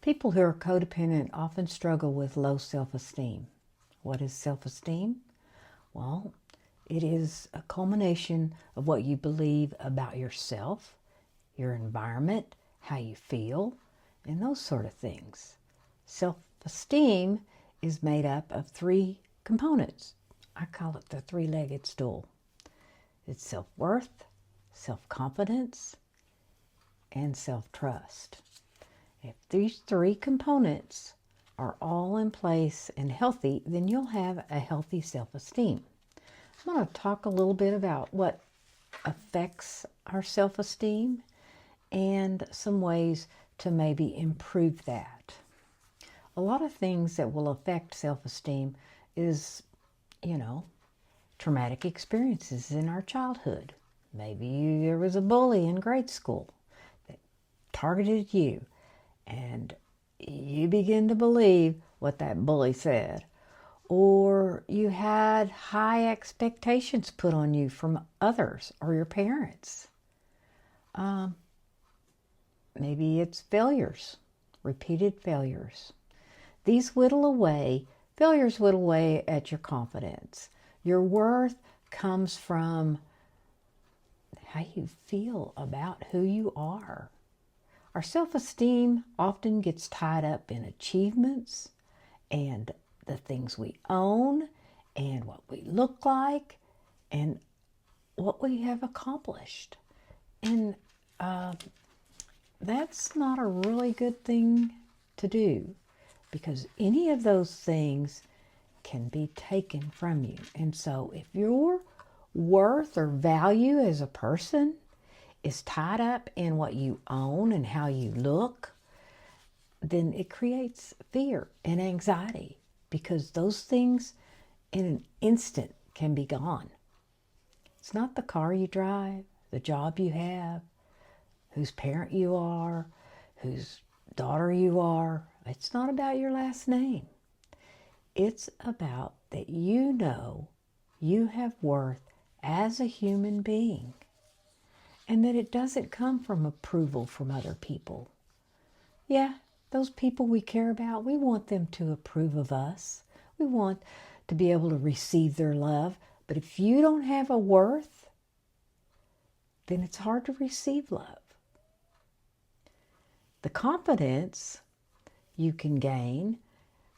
People who are codependent often struggle with low self-esteem. What is self-esteem? Well, it is a culmination of what you believe about yourself, your environment, how you feel, and those sort of things. Self-esteem is made up of three components. I call it the three-legged stool. It's self-worth, self-confidence, and self-trust. If these three components are all in place and healthy, then you'll have a healthy self-esteem. I'm going to talk a little bit about what affects our self-esteem and some ways to maybe improve that. A lot of things that will affect self-esteem is, traumatic experiences in our childhood. Maybe there was a bully in grade school that targeted you, and you begin to believe what that bully said. Or you had high expectations put on you from others or your parents. Maybe it's failures, repeated failures. These failures whittle away at your confidence. Your worth comes from how you feel about who you are. Our self-esteem often gets tied up in achievements and the things we own and what we look like and what we have accomplished. And that's not a really good thing to do, because any of those things can be taken from you. And so if your worth or value as a person is tied up in what you own and how you look, then it creates fear and anxiety, because those things in an instant can be gone. It's not the car you drive, the job you have, whose parent you are, whose daughter you are. It's not about your last name. It's about that you know you have worth as a human being, and that it doesn't come from approval from other people. Yeah, those people we care about, we want them to approve of us. We want to be able to receive their love. But if you don't have a worth, then it's hard to receive love. The confidence you can gain,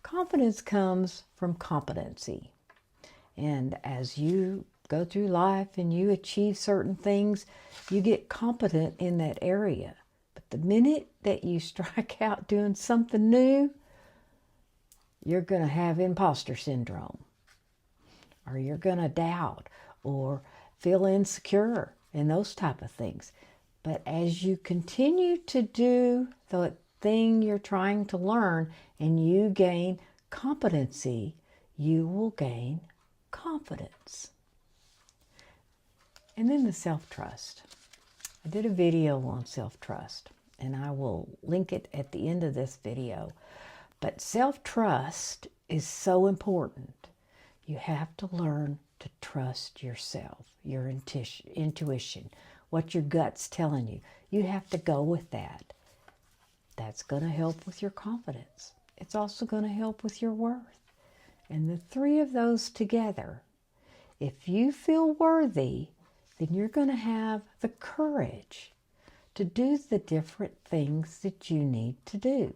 confidence comes from competency. And as you go through life and you achieve certain things, you get competent in that area. But the minute that you strike out doing something new, you're going to have imposter syndrome, or you're going to doubt or feel insecure and those type of things. But as you continue to do the thing you're trying to learn and you gain competency, you will gain confidence. And then the self-trust. I did a video on self-trust, and I will link it at the end of this video. But self-trust is so important. You have to learn to trust yourself, your intuition, what your gut's telling you. You have to go with that. That's going to help with your confidence. It's also going to help with your worth. And the three of those together, if you feel worthy, then you're going to have the courage to do the different things that you need to do.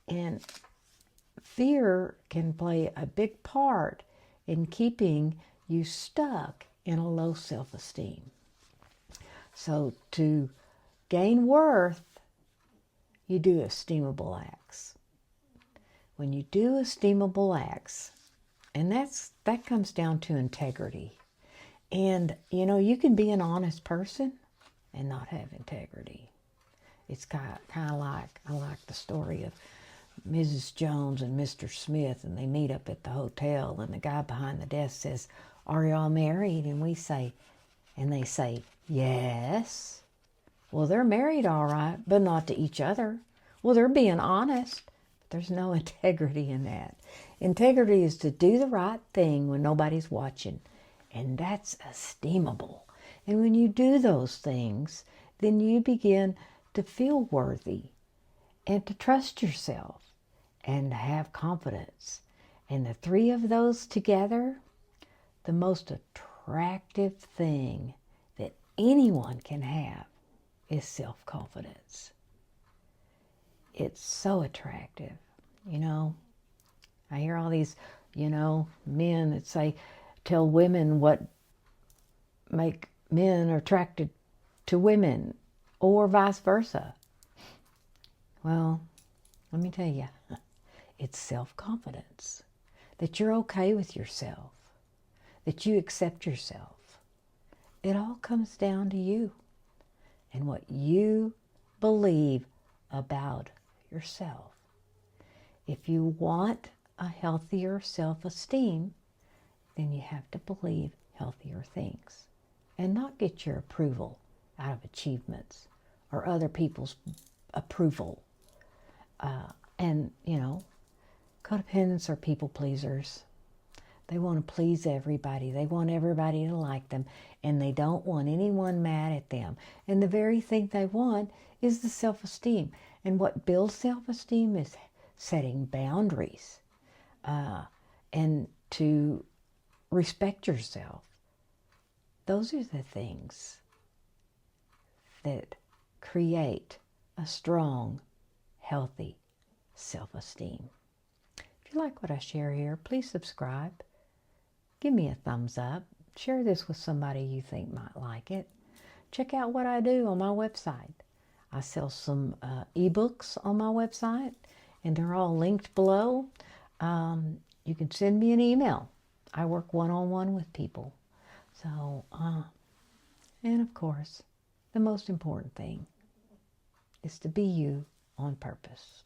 And fear can play a big part in keeping you stuck in a low self-esteem. So to gain worth, you do esteemable acts. When you do esteemable acts, and that comes down to integrity. And, you can be an honest person and not have integrity. It's kind of like, I like the story of Mrs. Jones and Mr. Smith, and they meet up at the hotel, and the guy behind the desk says, "Are y'all married?" And they say, "Yes." Well, they're married all right, but not to each other. Well, they're being honest, but there's no integrity in that. Integrity is to do the right thing when nobody's watching, and that's esteemable. And when you do those things, then you begin to feel worthy. and to trust yourself and to have confidence. And the three of those together, the most attractive thing that anyone can have is self-confidence. It's so attractive. You know, I hear all these, men that say, tell women what make men attracted to women or vice versa. Well, let me tell you, it's self-confidence, that you're okay with yourself, that you accept yourself. It all comes down to you and what you believe about yourself. If you want a healthier self-esteem, then you have to believe healthier things and not get your approval out of achievements or other people's approval. Codependents are people pleasers. They want to please everybody. They want everybody to like them, and they don't want anyone mad at them. And the very thing they want is the self-esteem. And what builds self-esteem is setting boundaries and to respect yourself. Those are the things that create a strong, healthy self-esteem. If you like what I share here, please subscribe. Give me a thumbs up. Share this with somebody you think might like it. Check out what I do on my website. I sell some ebooks on my website, and they're all linked below. You can send me an email. I work one-on-one with people. So, and of course, the most important thing is to be you on purpose.